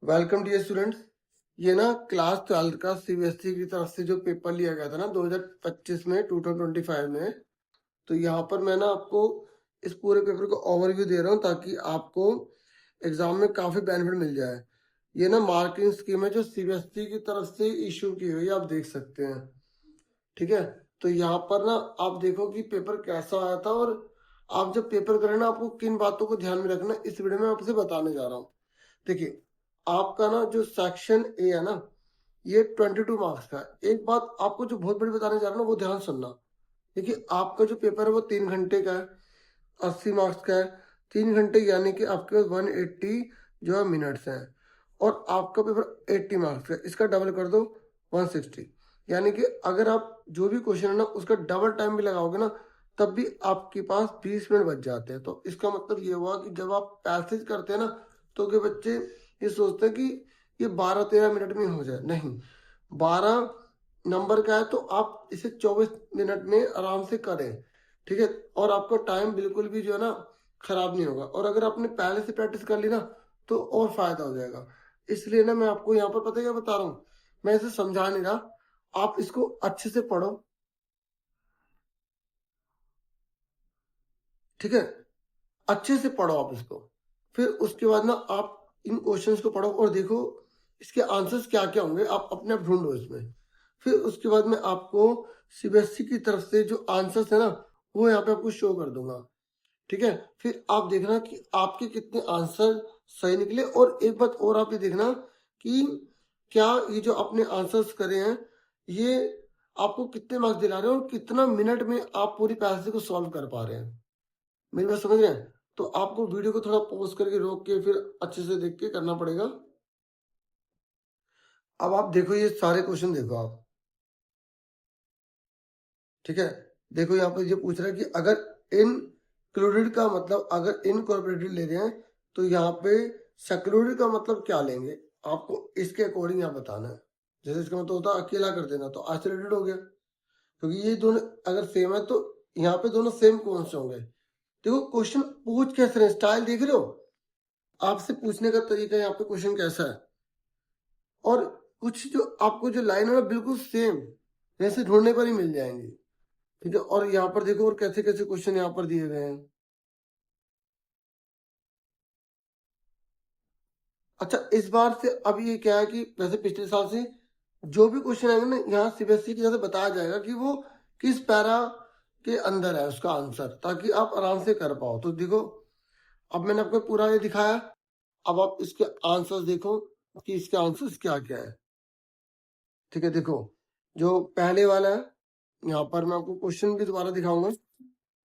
Welcome dear students. ये ना class 12 का सीबीएसई की तरफ से जो पेपर लिया गया था ना 2025 में 2025 में, तो यहाँ पर मैं ना आपको इस पूरे पेपर को ओवरव्यू दे रहा हूँ ताकि आपको एग्जाम में काफी बेनिफिट मिल जाए। ये ना मार्किंग स्कीम है जो सीबीएसई की तरफ से इशू की हुई है, आप देख सकते हैं। ठीक है, तो यहाँ पर ना आप देखो कि पेपर कैसा आया था और आप जब पेपर करें ना आपको किन बातों को ध्यान में रखना, इस वीडियो में आपसे बताने जा रहा हूँ। देखिए, आपका ना जो सेक्शन ए है ना, ये 22 मार्क्स का है। एक बात आपको जो बहुत बड़ी बताने जा रहा हूँ ना, वो ध्यान सुनना। देखिए, आपका जो पेपर है वो 3 घंटे का है, 80 मार्क्स का है। 3 घंटे यानी कि आपके पास 180 जो है मिनट्स हैं, और आपका पेपर 80 मार्क्स का है। इसका डबल कर दो 160, यानी कि अगर आप जो भी क्वेश्चन है ना उसका डबल टाइम भी लगाओगे ना, तब भी आपके पास 20 मिनट बच जाते हैं। तो इसका मतलब ये हुआ कि जब आप पैसेज करते हैं ना, तो के बच्चे ये सोचते हैं कि ये 12-13 मिनट में हो जाए। नहीं, 12 नंबर का है तो आप इसे 24 मिनट में आराम से करें। ठीक है, और आपका टाइम बिल्कुल भी जो है ना खराब नहीं होगा। और अगर आपने पहले से प्रैक्टिस कर ली ना तो और फायदा हो जाएगा। इसलिए ना मैं आपको यहाँ पर पता है क्या बता रहा हूँ, मैं इसे समझा नहीं रहा, आप इसको अच्छे से पढ़ो। ठीक है, अच्छे से पढ़ो आप इसको। फिर उसके बाद ना आप इन क्वेश्चंस को पढ़ो और देखो इसके आंसर्स क्या क्या होंगे, आप अपने आप ढूंढो इसमें। फिर उसके बाद में आपको सीबीएसई की तरफ से जो आंसर्स है ना वो यहाँ पे आपको शो कर दूंगा। ठीक है, फिर आप देखना कि आपके कितने आंसर सही निकले। और एक बात और आप ये देखना कि क्या ये जो आपने आंसर्स करे हैं ये आपको कितने मार्क्स दिला रहे हैं और कितना मिनट में आप पूरी पैसेज को सॉल्व कर पा रहे हैं। मेरी बात समझ रहे हैं? तो आपको वीडियो को थोड़ा पॉज करके रोक के फिर अच्छे से देख के करना पड़ेगा। अब आप देखो, ये सारे क्वेश्चन देखो आप। ठीक है, देखो यहाँ पर ये पूछ रहा है कि अगर इनक्लूडेड का मतलब अगर इनकॉर्पोरेटेड ले रहे हैं तो यहाँ पे सेक्लूडेड का मतलब क्या लेंगे, आपको इसके अकॉर्डिंग यहाँ बताना है। जैसे इसका मतलब होता है अकेला कर देना, तो आइसोलेटेड हो गया, क्योंकि ये दोनों अगर सेम है तो यहाँ पे दोनों सेम कौन से होंगे। देखो क्वेश्चन पूछ कैसे रहे, स्टाइल देख रहे हो, आपसे पूछने का तरीका यहाँ पे क्वेश्चन कैसा है। और कुछ जो आपको जो लाइन है ना बिल्कुल सेम जैसे ढूंढने पर ही मिल जाएंगी। ठीक है, और यहाँ पर देखो और कैसे कैसे क्वेश्चन यहाँ पर दिए गए हैं। अच्छा, इस बार से अब ये क्या है कि वैसे पिछले साल से जो भी क्वेश्चन आएंगे ना यहाँ सीबीएसई की तरफ से बताया जाएगा कि वो किस पैरा के अंदर है उसका आंसर, ताकि आप आराम से कर पाओ। तो देखो, अब मैंने आपको पूरा ये दिखाया, अब आप इसके आंसर्स देखो कि इसके आंसर्स क्या क्या है। ठीक है, देखो जो पहले वाला है, यहाँ पर मैं आपको क्वेश्चन भी दोबारा दिखाऊंगा।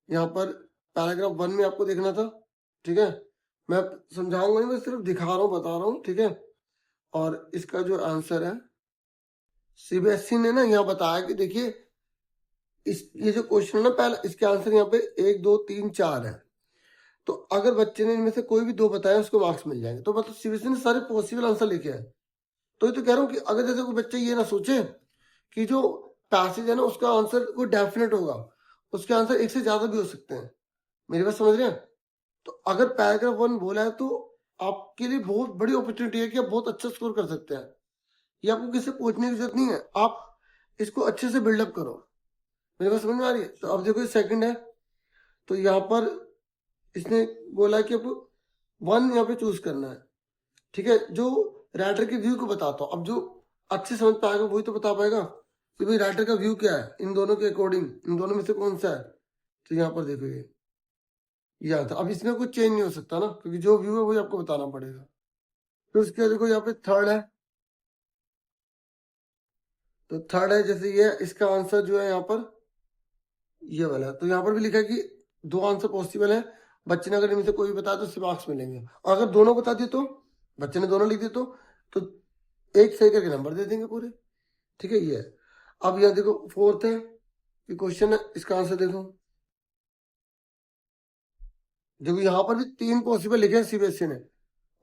यहाँ पर पैराग्राफ 1 में आपको देखना था। ठीक है, मैं समझाऊंगा नहीं, मैं सिर्फ दिखा रहा हूँ, बता रहा हूँ। ठीक है, और इसका जो आंसर है सीबीएसई ने ना यहाँ बताया कि देखिए इस ये जो क्वेश्चन है ना पहला, इसके आंसर यहाँ पे 1 2 3 4 है। तो अगर बच्चे ने इनमें से कोई भी 2 बताया उसको मार्क्स मिल जाएंगे। तो मतलब सीबीएसई ने सारे पॉसिबल आंसर लिखे हैं। तो ये तो कह रहा हूँ कि अगर जैसे कोई बच्चा ये ना सोचे कि जो पैसेज है ना उसका आंसर कोई डेफिनेट होगा, उसके आंसर एक से ज्यादा भी हो सकते हैं। मेरी बात समझ रहे हैं? तो अगर पैराग्राफ 1 बोला है तो आपके लिए बहुत बड़ी अपॉर्चुनिटी है कि आप बहुत अच्छा स्कोर कर सकते हैं। ये आपको किसी से पूछने की जरूरत नहीं है, आप इसको अच्छे से बिल्डअप करो। मेरे पास समझ में आ रही है? तो अब देखो सेकंड है, तो यहाँ पर इसने बोला कि आपको 1 यहाँ पे चूज करना है। ठीक है, जो राइटर के व्यू को बताता हूँ। अब जो अच्छे समझ पाएगा वही तो बता पाएगा कि भाई राइटर का व्यू क्या है इन दोनों के अकॉर्डिंग, इन दोनों में से कौन सा है। तो यहाँ पर देखो ये आता, अब इसमें कुछ चेंज नहीं हो सकता ना, क्योंकि जो व्यू है वही आपको बताना पड़ेगा। फिर उसके बाद देखो यहाँ पे थर्ड है, तो थर्ड है जैसे ये, इसका आंसर जो है यहाँ पर ये वाला है। तो यहाँ पर भी लिखा है कि 2 आंसर पॉसिबल है, बच्चे ने अगर इनमें से कोई भी बताया तो उससे मार्क्स मिलेंगे। और अगर दोनों बता दिए तो, बच्चे ने दोनों लिख दिए तो एक सही करके नंबर दे देंगे पूरे। ठीक है, ये है। अब यहाँ देखो फोर्थ है कि क्वेश्चन है, इसका आंसर देखो। देखो यहाँ पर भी 3 पॉसिबल लिखे हैं सीबीएसई ने,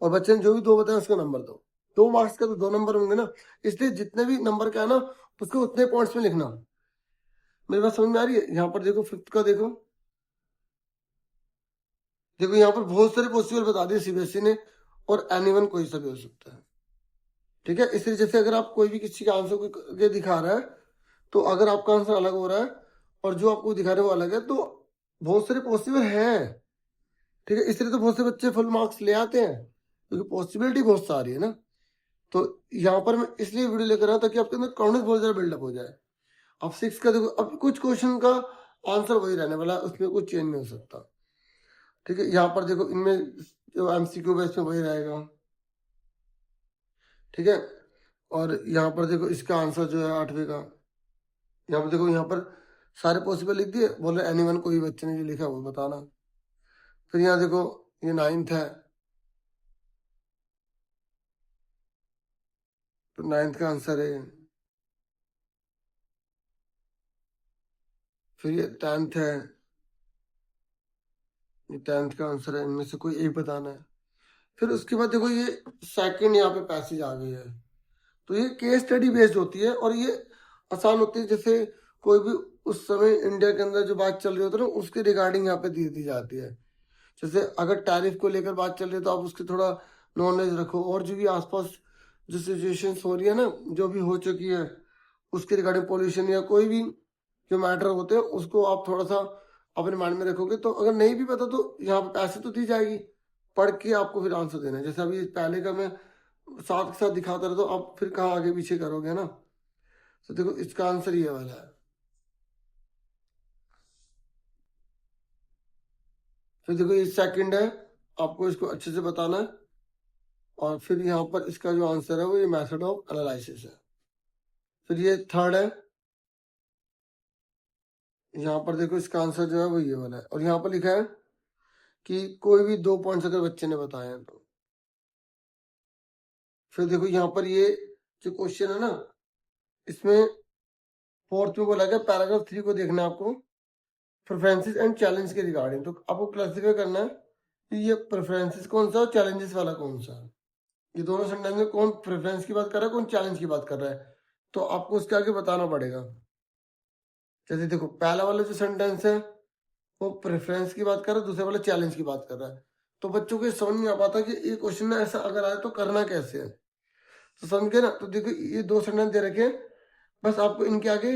और बच्चे ने जो भी 2 बताया उसका नंबर दो। 2 मार्क्स का तो 2 नंबर होंगे ना, इसलिए जितने भी नंबर का है ना उसको उतने पॉइंट्स में लिखना। मेरी बात समझ में आ रही है? यहाँ पर देखो फिफ्थ का देखो, देखो यहाँ पर बहुत सारे पॉसिबल बता दिए सीबीएसई ने, और एनीवन कोई सा भी हो सकता है। ठीक है। इसलिए जैसे अगर आप कोई भी किसी के आंसर को के दिखा रहा है, तो अगर आपका आंसर अलग हो रहा है और जो आपको दिखा रहे हैं वो अलग है, तो बहुत सारे पॉसिबल हैं। ठीक है, इसलिए तो बहुत से बच्चे फुल मार्क्स ले आते हैं, क्योंकि पॉसिबिलिटी बहुत सारी है ना। तो यहाँ पर मैं इसलिए वीडियो लेकर आया ताकि आपके अंदर कॉन्फिडेंस बहुत ज्यादा बिल्डअप हो जाए। अब 6 का देखो, अब कुछ क्वेश्चन का आंसर वही रहने वाला है, उसमें कुछ चेंज नहीं हो सकता। ठीक है, यहाँ पर देखो इनमें जो एमसीक्यू बेस में वही रहेगा। ठीक है, और यहाँ पर देखो इसका आंसर जो है 8वें का, यहाँ पर देखो, यहाँ पर सारे पॉसिबल लिख दिए, बोले एनीवन, कोई बच्चे ने जो लिखा वो बताना। फिर यहाँ देखो ये 9th है, तो 9th का आंसर है। फिर ये 10th है, ये 10th का आंसर है, इनमें से कोई एक बताना है। फिर उसके बाद देखो ये सेकंड यहाँ पे पैसेज आ गई है, तो ये केस स्टडी बेस्ड होती है और ये आसान होती है। जैसे कोई भी उस समय इंडिया के अंदर जो बात चल रही होती है ना, उसके रिगार्डिंग यहाँ पे दी जाती है। जैसे अगर टैरिफ को लेकर बात चल रही है तो आप उसकी थोड़ा नॉलेज रखो, और जो भी आसपास जो सिचुएशन हो रही है ना, जो भी हो चुकी है उसके रिगार्डिंग, पोल्यूशन या कोई भी जो मैटर होते हैं, उसको आप थोड़ा सा अपने माइंड में रखोगे, तो अगर नहीं भी पता तो यहाँ पे पैसे तो दी जाएगी, पढ़ के आपको फिर आंसर देना है। जैसे अभी पहले का मैं साथ के साथ दिखाता रहा, तो आप फिर कहाँ आगे पीछे करोगे ना। तो देखो इसका आंसर ये वाला है। फिर देखो ये सेकंड है, आपको इसको अच्छे से बताना है। और फिर यहाँ पर इसका जो आंसर है वो ये मेथड ऑफ एनालिसिस है। फिर ये थर्ड है, यहाँ पर देखो इसका आंसर जो है वो ये वाला है, और यहाँ पर लिखा है कि कोई भी 2 पॉइंट्स अगर बच्चे ने बताए हैं तो। फिर देखो यहाँ पर ये जो क्वेश्चन है ना, इसमें फोर्थ में बोला गया पैराग्राफ 3 को देखना है आपको, प्रेफरेंसेस एंड चैलेंज के रिगार्डिंग। तो आपको क्लासिफाई करना है कि ये प्रेफरेंसेस कौन सा और चैलेंजेस वाला कौन सा है। ये दोनों सेंटेंस में कौन प्रेफरेंस की बात कर रहा है, कौन चैलेंज की बात कर रहा है, तो आपको उसके आगे बताना पड़ेगा। जैसे देखो पहला वाला जो सेंटेंस है वो प्रेफरेंस की बात कर रहा है, दूसरे वाला चैलेंज की बात कर रहा है। तो बच्चों को ये समझ नहीं आ पाता कि ये क्वेश्चन ना ऐसा अगर आए तो करना कैसे है। तो समझ गए ना। तो देखो ये 2 सेंटेंस दे रखे हैं, बस आपको इनके आगे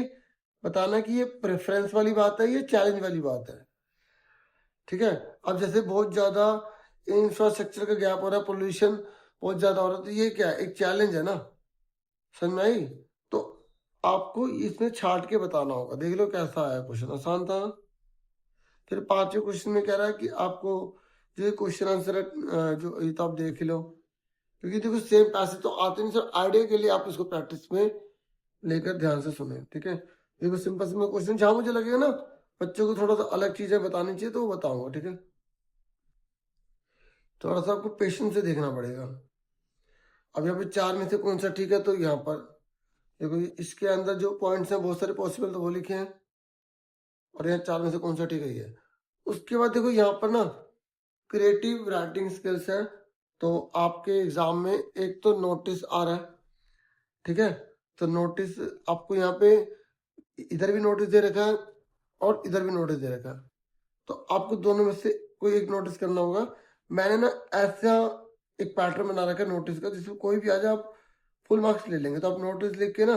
बताना कि ये प्रेफरेंस वाली बात है, ये चैलेंज वाली बात है। ठीक है, अब जैसे बहुत ज्यादा इंफ्रास्ट्रक्चर का गैप हो रहा है, पोल्यूशन बहुत ज्यादा हो रहा है, तो ये क्या है, एक चैलेंज है ना। समझ में आई। तो आपको इसमें छाट के बताना होगा। देख लो कैसा आया क्वेश्चन, आसान था। फिर 5वें क्वेश्चन में कह रहा है कि आपको जो क्वेश्चन आंसर है जो ये तो आप देख लो, क्योंकि देखो सेम पैसे तो आते नहीं सर, आइडिया के लिए आप इसको प्रैक्टिस में लेकर ध्यान से सुने। ठीक है, देखो सिंपल सिंपल क्वेश्चन, जहां मुझे लगेगा ना बच्चों को थोड़ा सा अलग चीजें बतानी चाहिए तो वो बताऊंगा। ठीक है, थोड़ा सा आपको पेशेंस से देखना पड़ेगा। अब यहाँ पे 4 में से कौन सा ठीक है, तो यहाँ पर देखो इसके अंदर जो पॉइंट्स हैं बहुत सारे पॉसिबल तो वो लिखे हैं, और यहाँ 4 में से कौन सा ठीक है ये। उसके बाद देखो यहाँ पर ना क्रिएटिव राइटिंग स्किल्स है, तो आपके एग्जाम में एक तो नोटिस आ रहा है। ठीक है, तो नोटिस आपको यहाँ पे इधर भी नोटिस दे रखा है और इधर भी नोटिस दे रखा है, तो आपको दोनों में से कोई एक नोटिस करना होगा। मैंने ना ऐसा एक पैटर्न बना रखा है नोटिस का, जिसमें कोई भी आ जाए आप फुल मार्क्स ले लेंगे। तो आप नोटिस लिख के ना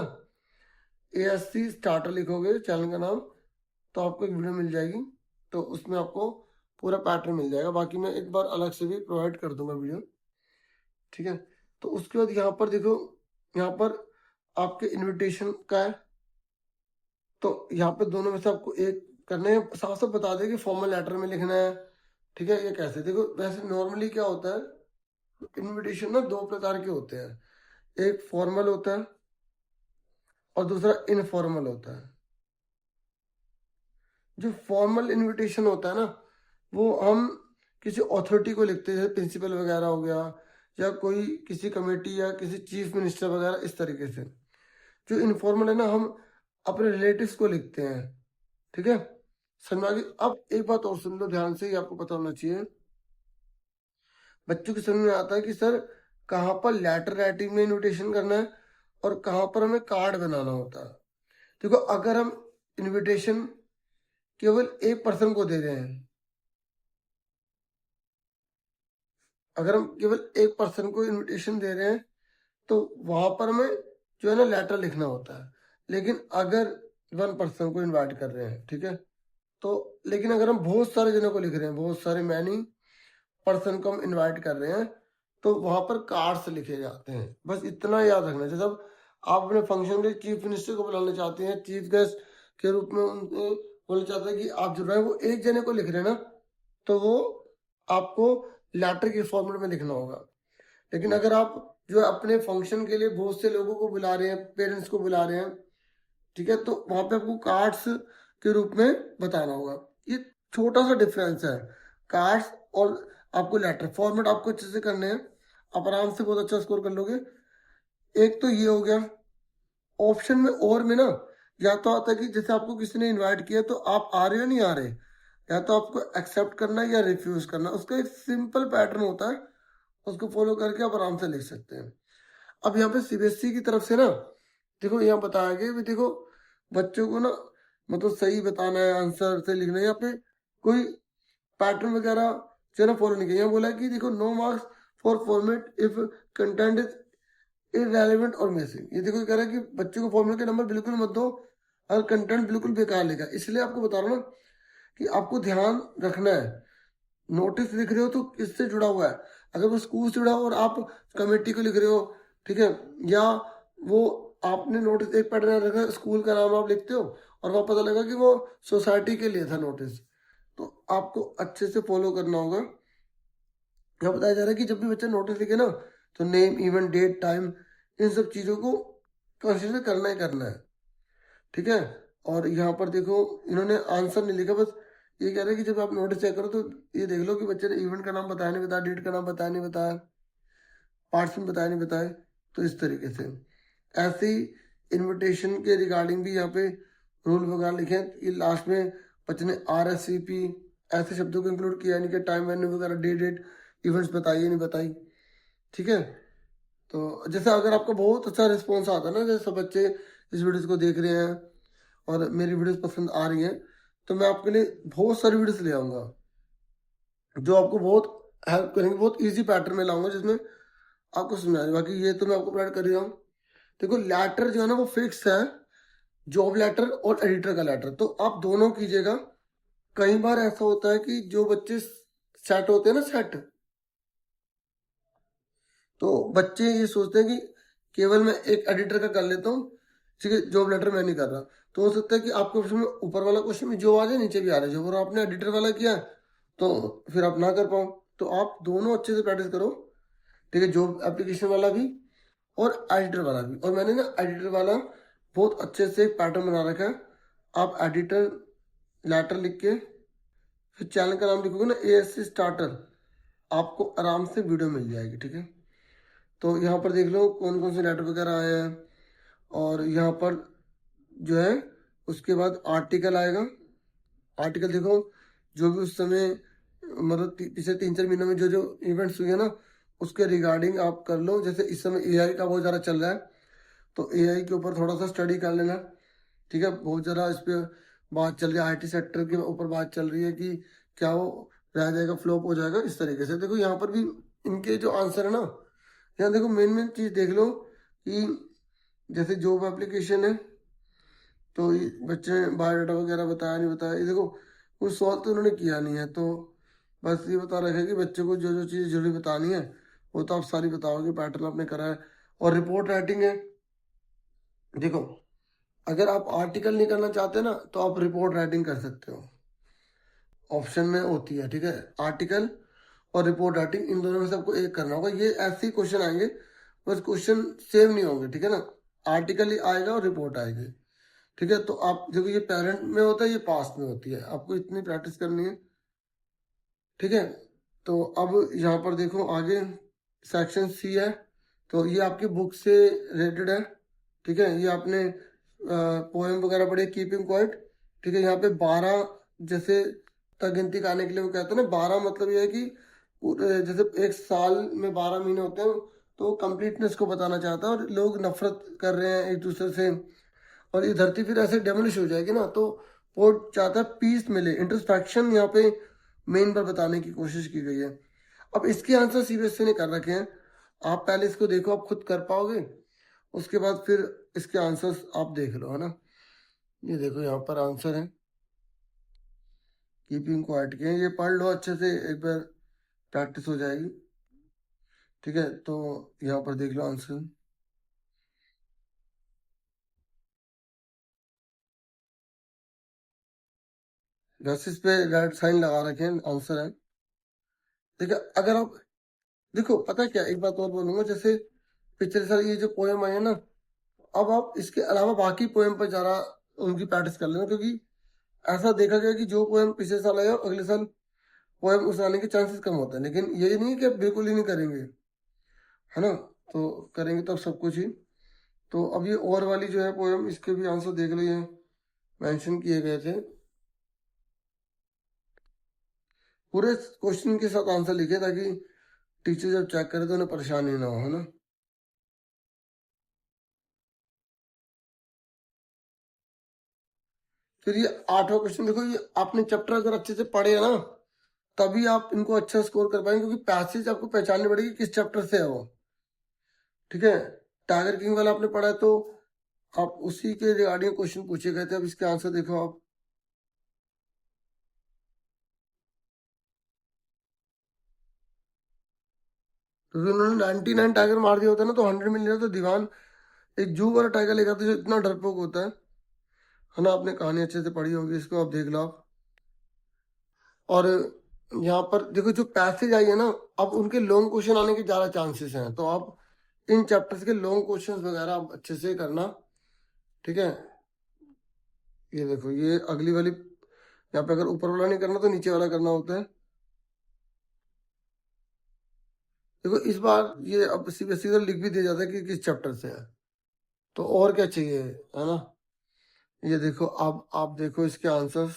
ASC स्टार्टर लिखोगे चैनल का नाम, तो आपको एक वीडियो मिल जाएगी, तो उसमें आपको पूरा पैटर्न मिल जाएगा। बाकी मैं एक बार अलग से भी प्रोवाइड कर दूंगा वीडियो। ठीक है, तो उसके बाद यहाँ पर देखो, यहाँ पर आपके इनविटेशन का है, तो यहाँ पे दोनों में से आपको एक करने हैं। साफ साफ बता दें कि फॉर्मल लेटर में लिखना है। ठीक है, ये कैसे, देखो वैसे नॉर्मली क्या होता है, इनविटेशन ना 2 प्रकार के होते हैं, एक फॉर्मल होता है और दूसरा इनफॉर्मल होता है। जो फॉर्मल इनविटेशन होता है ना, वो हम किसी अथॉरिटी को लिखते हैं, जैसे प्रिंसिपल वगैरह हो गया, या कोई किसी कमेटी या किसी चीफ मिनिस्टर वगैरह, इस तरीके से। जो इनफॉर्मल है ना, हम अपने रिलेटिव्स को लिखते हैं। ठीक है, समझ में आ गई। अब एक बात और सुन लो ध्यान से, ये आपको पता होना चाहिए। बच्चों की समझ में आता है कि सर कहाँ पर लेटर राइटिंग में इनविटेशन करना है और कहाँ पर हमें कार्ड बनाना होता है। देखो अगर हम इनविटेशन केवल एक पर्सन को दे रहे हैं, अगर हम केवल एक पर्सन को इनविटेशन दे रहे हैं, तो वहां पर हमें जो है ना लेटर लिखना होता है। लेकिन अगर 1 पर्सन को इनवाइट कर रहे हैं, ठीक है, तो लेकिन अगर हम बहुत सारे जनों को लिख रहे हैं, बहुत सारे मैनी पर्सन को हम इनवाइट कर रहे हैं, तो वहां पर कार्ड्स लिखे जाते हैं। बस इतना याद रखना। जैसे अब आप अपने फंक्शन के चीफ मिनिस्टर को बुलाना चाहते हैं, चीफ गेस्ट के रूप में उनसे बोलना चाहते हैं कि आप जो है वो एक जने को लिख रहे हैं ना, तो वो आपको लेटर के फॉर्मेट में लिखना होगा। लेकिन अगर आप जो है अपने फंक्शन के लिए बहुत से लोगों को बुला रहे हैं, पेरेंट्स को बुला रहे हैं, ठीक है, तो वहां पे आपको कार्ड्स के रूप में बताना होगा। ये छोटा सा डिफरेंस है, कार्ड्स और आपको लेटर फॉर्मेट आपको अच्छे से करने हैं, आप आराम से बहुत अच्छा स्कोर कर लोगे। एक तो ये हो गया। ऑप्शन में और में ना या तो आता है कि जैसे आपको किसी ने इनवाइट किया तो आप आ रहे हो नहीं आ रहे, या तो आपको एक्सेप्ट करना है या रिफ्यूज करना। उसका एक सिंपल पैटर्न होता है, उसको फॉलो करके आप आराम से लिख सकते हैं। अब यहाँ पे सीबीएसई की तरफ से ना देखो यहाँ बताया गया, देखो बच्चों को ना मतलब सही बताना है, आंसर से लिखना है। यहाँ पे कोई पैटर्न वगैरह जो है ना फॉलो नहीं किया। यहाँ बोला है कि देखो no marks for format if content is irrelevant और मिसिंग। ये देखो कह रहा है कि बच्चों को फॉर्मेट के नंबर बिल्कुल मत दो और कंटेंट बिल्कुल बेकार लिखा। इसलिए आपको बता रहा हूँ ना कि आपको ध्यान रखना है। नोटिस लिख रहे हो तो इससे जुड़ा हुआ है। अगर वो स्कूल से जुड़ा हो और आप कमेटी को लिख रहे हो, ठीक है, या वो आपने नोटिस एक पैटर्न रखा, स्कूल का नाम आप लिखते हो और वहां पता लगा कि वो सोसाइटी के लिए था नोटिस, तो आपको अच्छे से फॉलो करना होगा। यहाँ बताया जा रहा है कि जब भी बच्चा नोटिस लिखे ना, तो नेम, इवेंट, डेट, टाइम, इन सब चीज़ों को कंसिडर करना ही करना है, ठीक है। और यहाँ पर देखो इन्होंने आंसर नहीं लिखा, बस ये कह रहे हैं कि जब आप नोटिस चेक करो तो ये देख लो कि बच्चे ने इवेंट का नाम बताया नहीं बताया, डेट का नाम बताया नहीं बताया, पार्टिसिपेंट बताया नहीं बताया। तो इस तरीके से ऐसे ही इन्विटेशन के रिगार्डिंग भी यहाँ पे रूल वगैरह लिखे हैं कि लास्ट में बच्चे ने RSVP ऐसे शब्दों को इंक्लूड किया, यानी कि टाइम, वेन्यू वगैरह, डेट, इवेंट्स बताइए नहीं बताई, ठीक है। तो जैसे अगर आपका बहुत अच्छा रिस्पॉन्स आता है ना, जैसे सब बच्चे इस वीडियोस को देख रहे हैं और मेरी वीडियोस पसंद आ रही हैं, तो मैं आपके लिए बहुत सारी वीडियोस ले आऊँगा जो आपको बहुत हेल्प करेंगे। बहुत इजी पैटर्न में लाऊंगा जिसमें आपको समझा रही। बाकी ये तो मैं आपको प्रोवाइड कर रही हूँ। देखो लेटर जो है ना वो फिक्स है, जॉब लेटर और एडिटर का लेटर, तो आप दोनों कीजिएगा। कई बार ऐसा होता है कि जो बच्चे सेट होते हैं ना, सेट, तो बच्चे ये सोचते हैं कि केवल मैं एक एडिटर का कर लेता हूँ, ठीक है, जॉब लेटर मैं नहीं कर रहा। तो हो सकता है कि आपके ऑप्शन में ऊपर वाला क्वेश्चन में जो आ जाए, नीचे भी आ रहा है जो, और आपने एडिटर वाला किया तो फिर आप ना कर पाओ। तो आप दोनों अच्छे से प्रैक्टिस करो, ठीक है, जॉब एप्लीकेशन वाला भी और एडिटर वाला भी। और मैंने ना एडिटर वाला बहुत अच्छे से पैटर्न बना रखा है। आप एडिटर लेटर लिख के फिर चैनल का नाम लिखोगे ना, ASC स्टार्टर, आपको आराम से वीडियो मिल जाएगी, ठीक है। तो यहाँ पर देख लो कौन कौन से लेटर वगैरह आए हैं। और यहाँ पर जो है उसके बाद आर्टिकल आएगा। आर्टिकल देखो जो भी उस समय मतलब पिछले 3-4 महीनों में जो जो इवेंट्स हुए हैं ना, उसके रिगार्डिंग आप कर लो। जैसे इस समय AI का बहुत ज़्यादा चल रहा है, तो AI के ऊपर थोड़ा सा स्टडी कर लेना, ठीक है। बहुत ज़्यादा इस पर बात चल रही है, IT सेक्टर के ऊपर बात चल रही है कि क्या वो रह जाएगा, फ्लॉप हो जाएगा, इस तरीके से। देखो यहाँ पर भी इनके जो आंसर है ना, यहाँ देखो मेन मेन चीज़ देख लो कि जैसे जॉब एप्लीकेशन है, तो ये बच्चे ने बायोडाटा वगैरह बताया नहीं बताया, ये देखो कुछ सॉल्व तो उन्होंने किया नहीं है। तो बस ये बता रखा है कि बच्चे को जो जो चीज़ जरूरी बतानी है वो तो आप सारी बताओगे, पैटर्न आपने करा है। और रिपोर्ट राइटिंग है, देखो अगर आप आर्टिकल नहीं करना चाहते ना तो आप रिपोर्ट राइटिंग कर सकते हो, ऑप्शन में होती है, ठीक है। आर्टिकल और रिपोर्ट राइटिंग, इन दोनों में से आपको एक करना होगा। ये ऐसे ही क्वेश्चन आएंगे, बस क्वेश्चन सेम नहीं होंगे, ठीक है ना। आर्टिकल ही आएगा और रिपोर्ट आएगी, ठीक है। तो आप देखो ये पेरेंट में होता है, ये पास्ट में होती है, आपको इतनी प्रैक्टिस करनी है, ठीक है। तो अब यहाँ पर देखो आगे सेक्शन C है, तो ये आपकी बुक से रिलेटेड है, ठीक है। ये आपने पोएम वगैरह पढ़े, कीपिंग क्वाइट, ठीक है। यहाँ पे 12 जैसे तक गिनती का आने के लिए वो कहते हैं ना, 12 मतलब ये है कि जैसे एक साल में 12 महीने होते हैं, तो कंप्लीटनेस को बताना चाहता है। और लोग नफरत कर रहे हैं एक दूसरे से और ये धरती फिर ऐसे डेमोलिश हो जाएगी ना, तो वो चाहता है पीस मिले, इंट्रोस्पेक्शन यहाँ पे मेन पर बताने की कोशिश की गई है। अब इसके आंसर CBSE ने कर रखे हैं। आप पहले इसको देखो, आप खुद कर पाओगे, उसके बाद फिर इसके आंसर्स आप देख लो, है ना। ये देखो यहाँ पर आंसर है, कीपिंग क्वाइट के, ये पढ़ लो अच्छे से, एक बार प्रैक्टिस हो जाएगी। ठीक है, तो यहाँ पर देख लो आंसर, वैसे इस पे रेड साइन लगा रखे हैं, आंसर है। देखिए अगर आप देखो, पता है क्या, एक बात और बोलूंगा, जैसे पिछले साल ये जो पोएम आई है ना, अब आप इसके अलावा बाकी पोएम पर जरा उनकी प्रैक्टिस कर लेना, क्योंकि ऐसा देखा गया कि जो पोएम पिछले साल आया अगले साल पोएम उस आने के चांसेस कम होते हैं। लेकिन ये नहीं है कि आप बिल्कुल ही नहीं करेंगे, है ना, तो करेंगे तब सब कुछ ही। तो अब ये और वाली जो है पोएम, इसके भी आंसर देख लो, ये मेंशन किए गए थे, पूरे क्वेश्चन के साथ आंसर लिखे, ताकि टीचर जब चेक करे तो उन्हें परेशानी ना हो, है ना। फिर ये 8वां क्वेश्चन देखो, ये आपने चैप्टर अगर अच्छे से पढ़े है ना, तभी आप इनको अच्छा स्कोर कर पाएंगे, क्योंकि पैसेज आपको पहचाननी पड़ेगी किस चैप्टर से है वो। ठीक है, टाइगर किंग वाला आपने पढ़ा है, तो आप उसी के रिगार्डिंग क्वेश्चन पूछे गए थे। अब इसके आंसर देखो आप, क्योंकि उन्होंने 99 टाइगर मार दिया होता ना, तो 100 मिल जाता, तो दीवान एक जू वाला टाइगर लेगा, तो जो इतना डरपोक होता है ना। आपने कहानी अच्छे से पढ़ी होगी, इसको आप देख लो आप। और यहाँ पर देखो जो पैसेज आई है ना, अब उनके लॉन्ग क्वेश्चन आने के ज्यादा चांसेस हैं, तो आप इन चैप्टर्स के लॉन्ग क्वेश्चंस वगैरह आप अच्छे से करना। ठीक है, ये देखो, ये अगली वाली, यहाँ पे अगर ऊपर वाला नहीं करना तो नीचे वाला करना होता है। देखो इस बार ये अब सीबीएसई को लिख भी दिया जाता है कि किस चैप्टर से है, तो और क्या चाहिए, है ना। ये देखो, अब आप देखो इसके आंसर्स,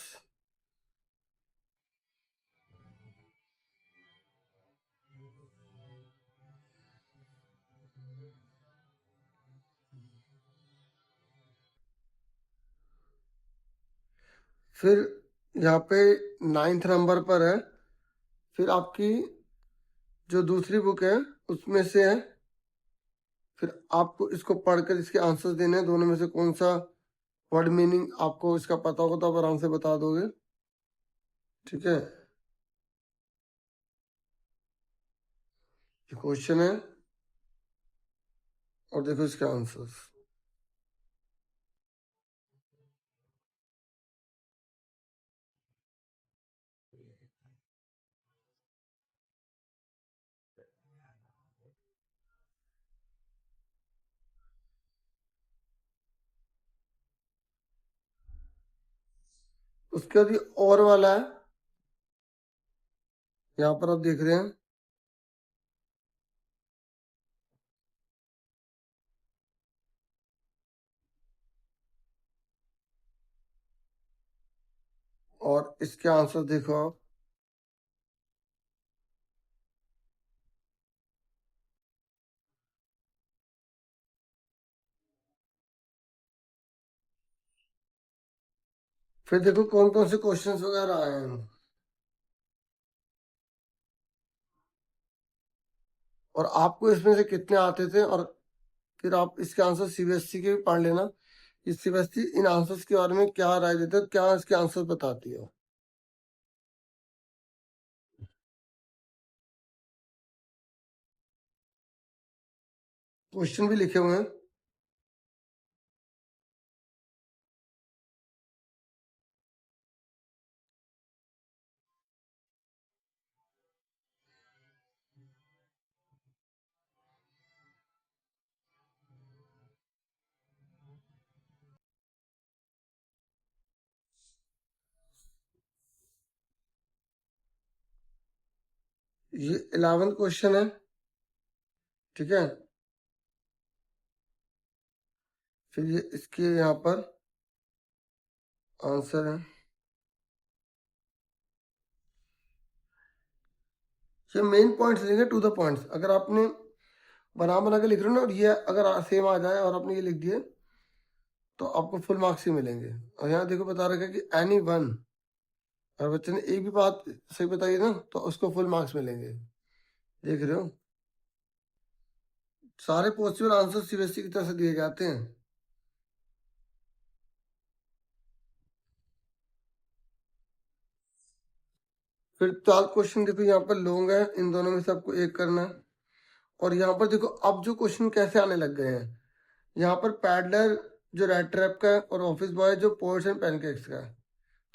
फिर यहाँ पे 9th नंबर पर है, फिर आपकी जो दूसरी बुक है उसमें से है, फिर आपको इसको पढ़कर इसके आंसर्स देने हैं, दोनों में से कौन सा वर्ड मीनिंग आपको इसका पता होगा तो आप आराम से बता दोगे। ठीक है, ये क्वेश्चन है, और देखो इसके आंसर्स। उसके बाद ये और वाला है, यहाँ पर आप देख रहे हैं, और इसके आंसर देखो आप। फिर देखो कौन कौन से क्वेश्चंस वगैरह आए हैं, और आपको इसमें से कितने आते थे, और फिर आप इसके आंसर सीबीएसई के भी पढ़ लेना कि सीबीएसई इन आंसर्स के बारे में क्या राय देते हैं, क्या इसके आंसर बताती है। क्वेश्चन भी लिखे हुए हैं। ये 11th क्वेश्चन है। ठीक है, फिर ये इसके यहाँ पर आंसर है। ये मेन पॉइंट्स लेंगे, टू द पॉइंट्स। अगर आपने बना बना के लिख रहे हो ना, और ये अगर सेम आ जाए और आपने ये लिख दिए, तो आपको फुल मार्क्स ही मिलेंगे। और यहाँ देखो बता रखा है कि एनी वन, अगर बच्चे ने एक भी बात सही बताई ना, तो उसको फुल मार्क्स मिलेंगे। देख रहे हो, सारे पॉसिबल आंसर सीबीएसई की तरफ से दिए जाते हैं। फिर 12 क्वेश्चन देखो यहाँ पर लॉन्ग है, इन दोनों में से आपको एक करना है। और यहाँ पर देखो अब जो क्वेश्चन कैसे आने लग गए हैं, यहाँ पर पैडलर जो रेड ट्रैप का है और ऑफिस बॉय जो पोर्ट्स एंड पैनकेक्स का है,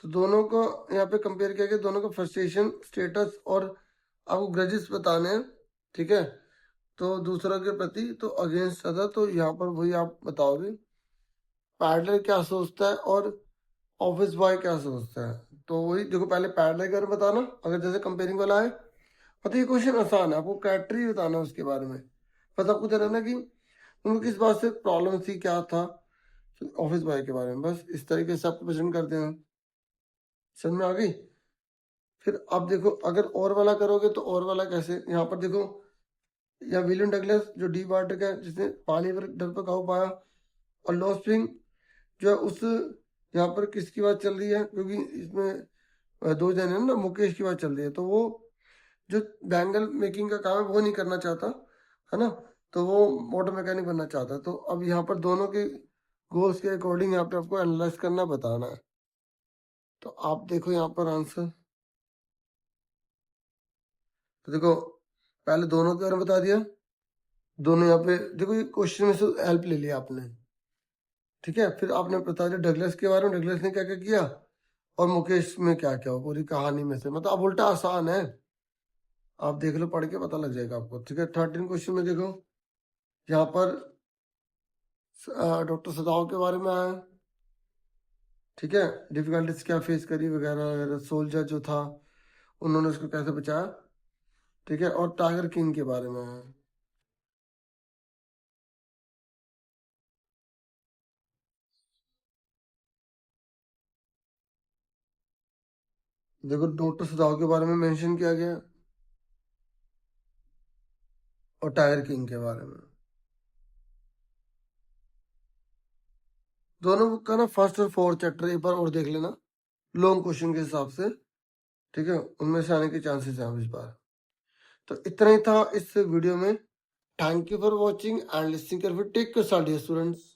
तो दोनों को यहाँ पे कंपेयर किया गया, दोनों का फ्रस्ट्रेशन स्टेटस और आपको ग्रजेस बताने हैं, ठीक है। तो दूसरों के प्रति तो अगेंस्ट था, तो यहाँ पर वही आप बताओगे पैडलर क्या सोचता है और ऑफिस बॉय क्या सोचता है। तो वही देखो, पहले पैडलर के बारे में बताना अगर जैसे कंपेयरिंग वाला है। मतलब ये क्वेश्चन आसान है, आपको कैरेक्टर बताना है उसके बारे में। बस आपको देना ना कि उनको किस बात से प्रॉब्लम थी, क्या था ऑफिस बॉय के बारे में, बस इस तरीके से आपको प्रेजेंट करते हैं। समझ में आ गई। फिर अब देखो अगर और वाला करोगे तो और वाला कैसे, यहाँ पर देखो या विलियम डगलस जो डी वाटर का है, जिसने पानी पर डर पर काबू पाया, और लॉ स्प्रिंग जो है उस यहाँ पर किसकी बात चल रही है, क्योंकि इसमें दो जने हैं ना, मुकेश की बात चल रही है, तो वो जो बैंगल मेकिंग का काम है वो नहीं करना चाहता है ना, तो वो मोटर मैकेनिक बनना चाहता है। तो अब यहाँ पर दोनों के गोल्स के अकॉर्डिंग यहाँ पे आपको एनालाइज करना बताना है। तो आप देखो यहाँ पर आंसर, तो देखो पहले दोनों के बारे में बता दिया, दोनों यहाँ पे देखो ये क्वेश्चन में से हेल्प ले लिया आपने, ठीक है। फिर आपने बता दिया डगलस के बारे में, डगलस ने क्या क्या किया और मुकेश में क्या क्या हो पूरी कहानी में से, मतलब अब उल्टा आसान है, आप देख लो पढ़ के पता लग जाएगा आपको, ठीक है। 13 क्वेश्चन में देखो यहाँ पर डॉक्टर सदाव के बारे में आया, ठीक है, डिफिकल्टीज क्या फेस करी वगैरह वगैरह, सोल्जर जो था उन्होंने उसको कैसे बचाया, ठीक है, और टाइगर किंग के बारे में आया। देखो डॉक्टर सदाव के बारे में मेंशन किया गया और टाइगर किंग के बारे में, दोनों बुक का ना फर्स्ट और फोर्थ चैप्टर एक बार और देख लेना लॉन्ग क्वेश्चन के हिसाब से, ठीक है, उनमें से आने के चांसेस हैं इस बार। तो इतना ही था इस वीडियो में। Thank you for watching and listening carefully. Take care students.